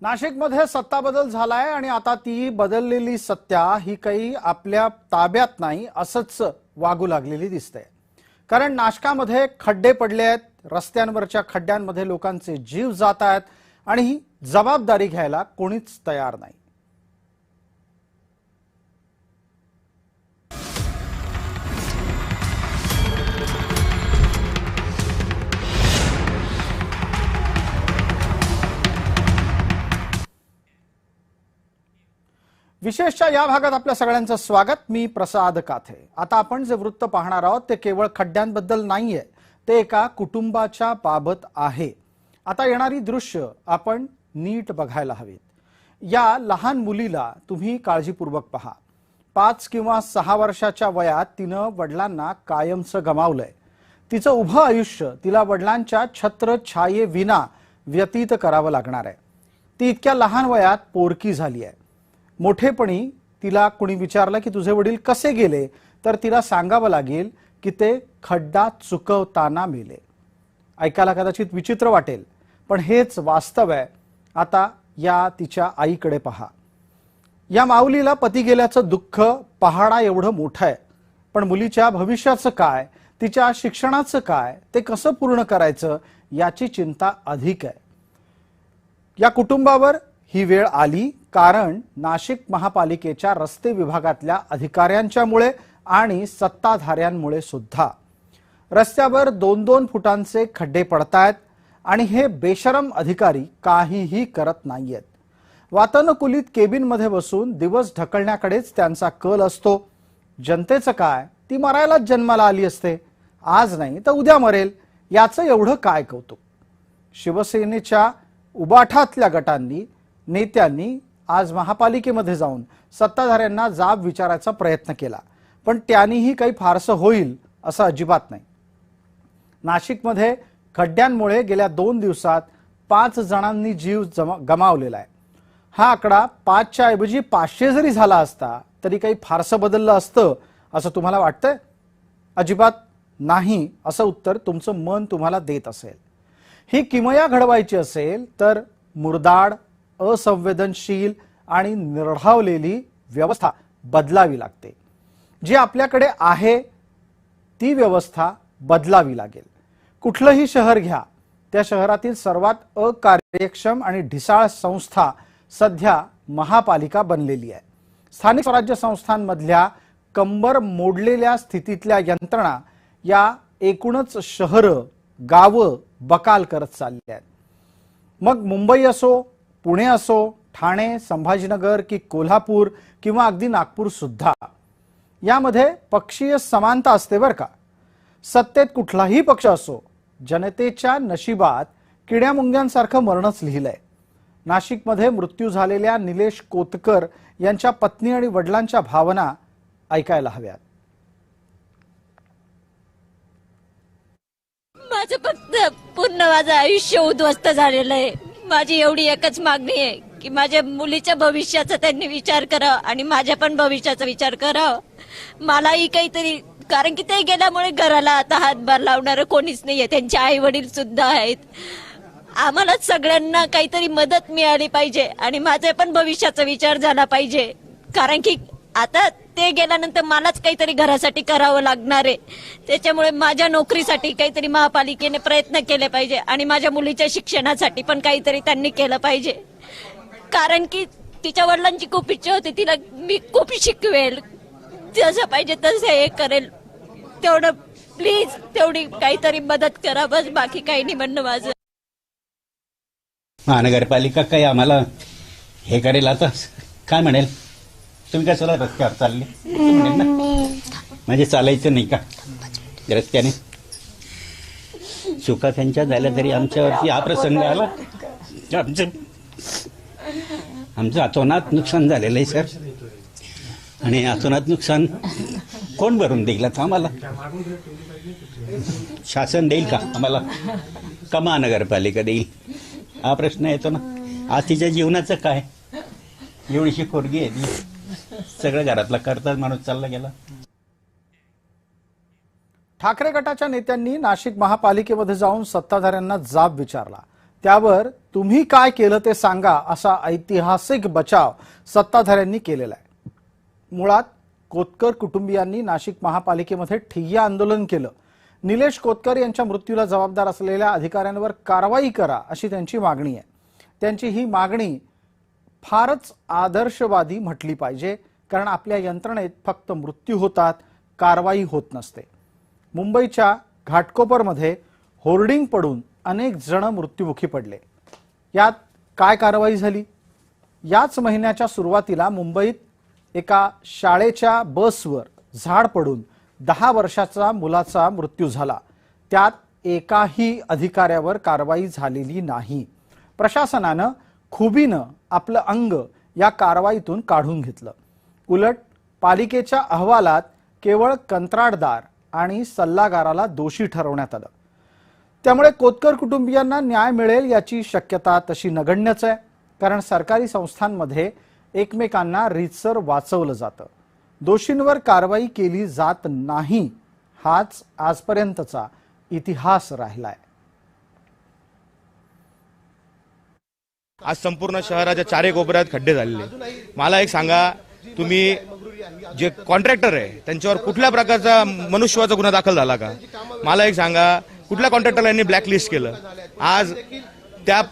नाशिकमध्ये सत्ता बदल झालाय आणि आता ती बदललेली सत्ता ही काही आपल्या ताब्यात नाही असंच वागू लागलेली दिसते। कारण नाशकामध्ये खड्डे पडले आहेत, रस्त्यांवरच्या खड्ड्यांमध्ये लोकांचे जीव जात आहेत आणि ही जबाबदारी घ्यायला कोणीच तयार नाही। विशेषच्या या भागात आपल्या सगळ्यांचं स्वागत। मी प्रसाद काथे। आता आपण जे वृत्त पाहणार आहोत ते केवळ खड्ड्यांबद्दल नाहीये, ते एका कुटुंबाच्या बाबत आहे। आता येणारी दृश्य आपण नीट बघायला हवीत। या लहान मुलीला तुम्ही काळजीपूर्वक पहा। 5 किंवा 6 वर्षाच्या वयात तिनं वडिलांना कायमचं गमावलंय। तिचं उभं आयुष्य तिला वडिलांच्या छत्र छायेविना व्यतीत करावं लागणार आहे। ती इतक्या लहान वयात पोरकी झाली आहे। मोठेपणी तिला कोणी विचारलं की तुझे वडील कसे गेले, तर तिला सांगावं लागेल की ते खड्डा चुकवताना मेले। ऐकायला कदाचित विचित्र वाटेल, पण हेच वास्तव आहे। आता या तिच्या आईकडे पहा। या माऊलीला पती गेल्याचं दुःख पहाडा एवढं मोठं आहे, पण मुलीच्या भविष्याचं काय, तिच्या शिक्षणाचं काय, ते कसं पूर्ण करायचं याची चिंता अधिक आहे। या कुटुंबावर ही वेळ आली कारण नाशिक महापालिकेच्या रस्ते विभागातल्या अधिकाऱ्यांच्यामुळे आणि सत्ताधाऱ्यांमुळे सुद्धा रस्त्यावर 2-2 फुटांचे खड्डे पडतायत आणि हे बेशरम अधिकारी काहीही करत नाहीयेत। वातानुकूलित केबिनमध्ये बसून दिवस ढकलण्याकडेच त्यांचा कल असतो। जनतेचं काय, ती मरायलाच जन्माला आली असते, आज नाही तर उद्या मरेल, याचं एवढं काय कौतुक। शिवसेनेच्या उबाठातल्या गटांनी, नेत्यांनी आज महापालिकेमध्ये जाऊन सत्ताधाऱ्यांना जाब विचारायचा प्रयत्न केला, पण त्यांनीही काही फारसं होईल असं अजिबात नाही। नाशिकमध्ये खड्ड्यांमुळे गेल्या 2 दिवसात 5 जणांनी जीव गमावलेला आहे। हा आकडा 5च्या ऐवजी 500 जरी झाला असता तरी काही फारसं बदललं असतं असं तुम्हाला वाटतंय? अजिबात नाही असं उत्तर तुमचं मन तुम्हाला देत असेल। ही किमया घडवायची असेल तर मुरदाड, असंवेदनशील आणि निर्ढावलेली व्यवस्था बदलावी लागते। जी आपल्याकडे आहे ती व्यवस्था बदलावी लागेल। कुठलंही शहर घ्या, त्या शहरातील सर्वात अकार्यक्षम आणि ढिसाळ संस्था सध्या महापालिका बनलेली आहे। स्थानिक स्वराज्य संस्थांमधल्या कंबर मोडलेल्या स्थितीतल्या यंत्रणा या एकूणच शहरं, गावं बकाल करत चालली आहेत। मग मुंबई असो, पुणे असो, ठाणे, संभाजीनगर की कोल्हापूर किंवा अगदी नागपूर सुद्धा, यामध्ये पक्षीय समानता असते बरं का। सत्तेत कुठलाही पक्ष असो, जनतेच्या नशिबात किड्यामुंग्यांसारखं मरणच लिहिलंय। नाशिकमध्ये मृत्यू झालेल्या निलेश कोतकर यांच्या पत्नी आणि वडिलांच्या भावना ऐकायला हव्यात। माझं फक्त पूर्ण माझं आयुष्य उद्ध्वस्त झालेलं आहे। माझी एवढी एकच मागणी आहे की माझ्या मुलीच्या भविष्याचा त्यांनी विचार करावा आणि माझ्या पण भविष्याचा विचार करावा। मलाही काहीतरी, कारण की ते गेल्यामुळे घराला आता हातभार लावणारं कोणीच नाहीये, त्यांचे आई वडील सुद्धा आहेत। आम्हाला सगळ्यांना काहीतरी मदत मिळाली पाहिजे आणि माझ्या पण भविष्याचा विचार झाला पाहिजे, कारण की आता ते गेल्यानंतर मलाच काहीतरी घरासाठी करावं लागणार आहे। त्याच्यामुळे माझ्या नोकरीसाठी काहीतरी महापालिकेने प्रयत्न केले पाहिजे आणि माझ्या मुलीच्या शिक्षणासाठी पण काहीतरी त्यांनी केलं पाहिजे, कारण की तिच्या वडिलांची खूप इच्छा होती, तिला मी खूप शिकवेल, जसं पाहिजे तसं हे करेल। तेवढं प्लीज तेवढी काहीतरी मदत करा, बस बाकी काही नाही म्हणणं माझं। महानगरपालिका काही आम्हाला हे करेल, आता काय म्हणेल, तुम्ही काय चला रस्त्यावर चालले म्हणजे चालायचं नाही का रस्त्याने? चुका त्यांच्या झाल्या तरी आमच्यावरती हा प्रसंग आला। आमचं अतोनात नुकसान झालेलं आहे सर, आणि अतोनात नुकसान कोण भरून देईल आता आम्हाला? शासन देईल का आम्हाला, का महानगरपालिका देईल? हा प्रश्न येतो ना। आज तिच्या जीवनाचं काय? एवढीशी पोरगी आहे ती, सगळं घरातला करतात माणूस चालला गेला। ठाकरे गटाच्या नेत्यांनी नाशिक महापालिकेमध्ये जाऊन सत्ताधाऱ्यांना जाब विचारला। त्यावर तुम्ही काय केलं ते सांगा असा ऐतिहासिक बचाव सत्ताधाऱ्यांनी केलेला आहे। मुळात कोतकर कुटुंबियांनी नाशिक महापालिकेमध्ये ठिय्या आंदोलन केलं। निलेश कोतकर यांच्या मृत्यूला जबाबदार असलेल्या अधिकाऱ्यांवर कारवाई करा अशी त्यांची मागणी आहे। त्यांची ही मागणी फारच आदर्शवादी म्हटली पाहिजे, कारण आपल्या यंत्रणेत फक्त मृत्यू होतात, कारवाई होत नसते। मुंबईच्या घाटकोपरमध्ये होर्डिंग पडून अनेक जण मृत्युमुखी पडले। यात काय कारवाई झाली? याच महिन्याच्या सुरुवातीला मुंबईत एका शाळेच्या बसवर झाड पडून 10 वर्षाचा मुलाचा मृत्यू झाला। त्यात एकाही अधिकाऱ्यावर कारवाई झालेली नाही। प्रशासनानं खुबीनं आपलं अंग या कारवाईतून काढून घेतलं। उलट पालिकेच्या अहवालात केवळ कंत्राटदार आणि सल्लागाराला दोषी ठरवण्यात आलं। त्यामुळे कोतकर कुटुंबियांना न्याय मिळेल याची शक्यता तशी नगण्यच आहे, कारण सरकारी संस्थांमध्ये एकमेकांना रीतसर वाचवलं जातं। दोषींवर कारवाई केली जात नाही, हाच आजपर्यंतचा इतिहास राहिलाय। आज संपूर्ण शहराच्या चारे कोपऱ्यात खड्डे झालेले। मला एक सांगा, तुम्ही जे कॉन्ट्रॅक्टर आहे त्यांच्यावर कुठल्या प्रकारचा मनुष्यत्वाचा गुन्हा दाखल झाला का? मला एक सांगा, कुठल्या कॉन्ट्रॅक्टरला यांनी ब्लॅकलिस्ट केलं? आज त्या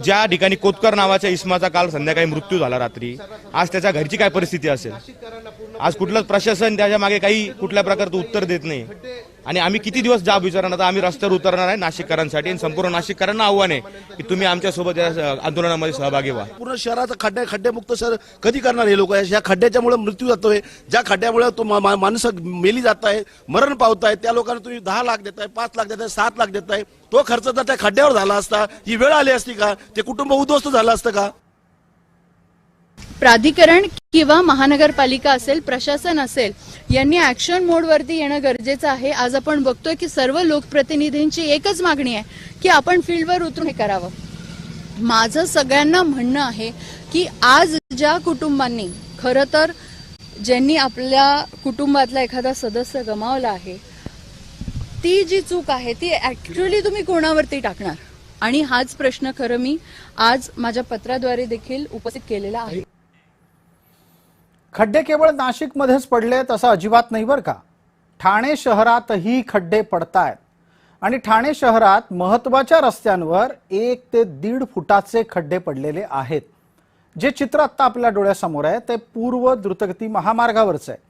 ज्या ठिकाणी कोतकर नावाच्या इस्माचा काल संध्याकाळी मृत्यू झाला रात्री, आज त्याच्या घरची काय परिस्थिती असेल? आज कुठलंच प्रशासन त्याच्या मागे काही कुठल्या प्रकारचं उत्तर देत नाही। आणि आम्ही किती दिवस जाब विचारणार? आता आम्ही रस्त्यावर उतरणार आहे नाशिककरांसाठी, आणि संपूर्ण नाशिककरांना आव्हान आहे की तुम्ही आमच्या सोबत या आंदोलनामध्ये सहभागी व्हा। पूर्ण शहराचा खड्डेमुक्त शहर कधी करणार हे लोक? या खड्ड्याच्यामुळे मृत्यू जातोय, ज्या खड्ड्यामुळे तो माणसं मेली जात आहे, मरण पावताय, त्या लोकांना तुम्ही 10 लाख देताय, 5 लाख देताय, 7 लाख देताय। तो खर्च जर त्या खड्ड्यावर झाला असता, ही वेळ आली असती का? ते कुटुंब उद्ध्वस्त झालं असतं का? प्राधिकरण किंवा महानगरपालिका असेल, प्रशासन असेल, यांनी ऍक्शन मोडवरती येणं गरजेचं आहे। आज आपण बघतोय की सर्व लोकप्रतिनिधींची एकच मागणी आहे की आपण फील्डवर उतरून हे करावं। माझं सगळ्यांना म्हणणं आहे की आज ज्या कुटुंबांनी, खरं तर ज्यांनी आपल्या कुटुंबातला एखादा सदस्य गमावला आहे, ती जी चूक आहे ती ऍक्च्युअली तुम्ही कोणावरती टाकणार? आणि हाच प्रश्न खरं मी आज माझ्या पत्राद्वारे देखील उपस्थित केलेला आहे। खड्डे केवळ नाशिकमध्येच पडलेत असं अजिबात नाही बरं का। ठाणे शहरातही खड्डे पडतायत, आणि ठाणे शहरात महत्त्वाच्या रस्त्यांवर 1 ते 1.5 फुटाचे खड्डे पडलेले आहेत। जे चित्र आता आपल्या डोळ्यासमोर आहे ते पूर्व द्रुतगती महामार्गावरचं आहे।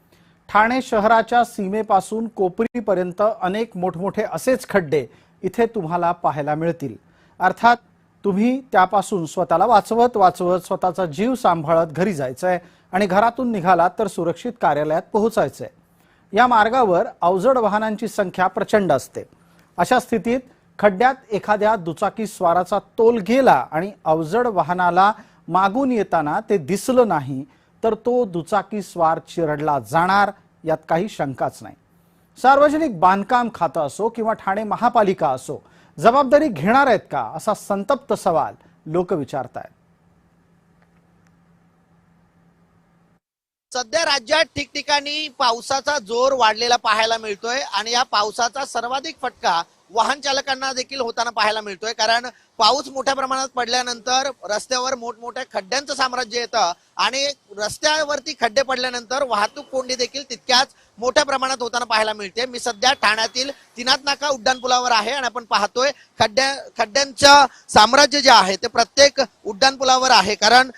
ठाणे शहराच्या सीमेपासून कोपरीपर्यंत अनेक मोठमोठे असेच खड्डे इथे तुम्हाला पाहायला मिळतील। अर्थात तुम्ही त्यापासून स्वतःला वाचवत स्वतःचा जीव सांभाळत घरी जायचंय, आणि घरातून निघालात तर सुरक्षित कार्यालयात पोहोचायचंय। या मार्गावर अवजड वाहनांची संख्या प्रचंड असते। अशा स्थितीत खड्ड्यात एखाद्या दुचाकी स्वाराचा तोल गेला आणि अवजड वाहनाला मागून येताना ते दिसलं नाही तर तो दुचाकी स्वार चिरडला जाणार, यात काही शंकाच नाही। सार्वजनिक बांधकाम खातं असो किंवा ठाणे महापालिका असो, जबाबदारी घेणार आहेत का असा संतप्त सवाल लोक विचारतायत। सध्या राज्यात ठिकठिकाणी पावसाचा जोर वाढलेला पाहायला मिळतोय, आणि या पावसाचा सर्वाधिक फटका वाहन चालकांना देखील होताना पाहायला मिळतोय। कारण पाऊस मोठ्या प्रमाणात पडल्यानंतर रस्त्यावर मोठमोठ्या खड्ड्यांचं साम्राज्य येतं, आणि रस्त्यावरती खड्डे पडल्यानंतर वाहतूक कोंडी देखील तितक्याच मोठ्या प्रमाणात होताना पाहायला मिळते। मी सध्या ठाण्यातील तिनाथ नाका उड्डाणपुलावर आहे, आणि आपण पाहतोय खड्ड्यांचं साम्राज्य जे आहे ते प्रत्येक उड्डाणपुलावर आहे। कारण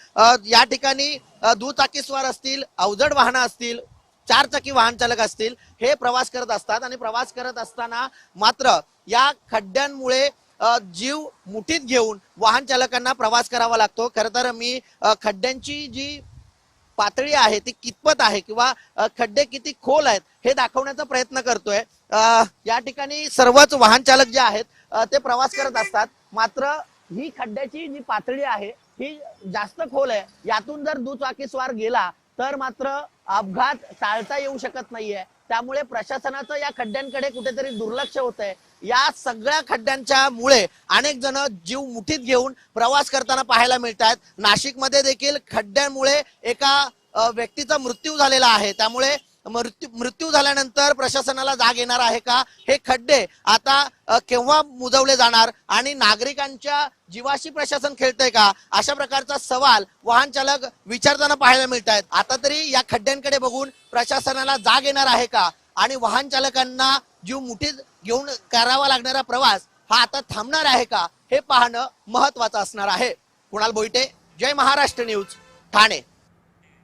या ठिकाणी दुचाकीस्वार असतील, अवजड वाहनं असतील, 4 चाकी वाहन चालक असतील, हे प्रवास करत असतात, आणि प्रवास करत असताना मात्र या खड्ड्यांमुळे जीव मुठीत घेऊन वाहन चालकांना प्रवास करावा लागतो। खरं तर मी खड्ड्यांची जी पातळी आहे ती कितपत आहे किंवा खड्डे किती खोल आहेत हे दाखवण्याचा प्रयत्न करतोय। या ठिकाणी सर्वच वाहन चालक जे आहेत ते प्रवास करत असतात, मात्र ही खड्ड्याची जी पातळी आहे ही जास्त खोल आहे। यातून जर दुचाकीस्वार गेला तर मात्र अपघात टाळता येऊ शकत नाहीये। त्यामुळे प्रशासनाचं या खड्ड्यांकडे कुठेतरी दुर्लक्ष होतंय। या सगळ्या खड्ड्यांच्या मुळे अनेक जण जीव मुठीत घेऊन प्रवास करताना पाहायला मिळतात। नाशिकमध्ये देखील खड्ड्यांमुळे एका व्यक्तीचा मृत्यू झालेला आहे। त्यामुळे मृत्यू झाल्यानंतर प्रशासनाला जाग येणार आहे का? हे खड्डे आता केव्हा मुजवले जाणार आणि नागरिकांच्या जीवाशी प्रशासन खेळतंय का? अशा प्रकारचा सवाल वाहन चालक विचारताना पाहायला मिळत आहेत. आता तरी या खड्ड्यांकडे बघून प्रशासनाला जाग येणार आहे का? आणि वाहन चालकांना जीव मुठीत घेऊन करावा लागणारा प्रवास हा आता थांबणार आहे का? हे पाहणं महत्वाचं असणार आहे. कुणाल बोईटे, जय महाराष्ट्र न्यूज, ठाणे.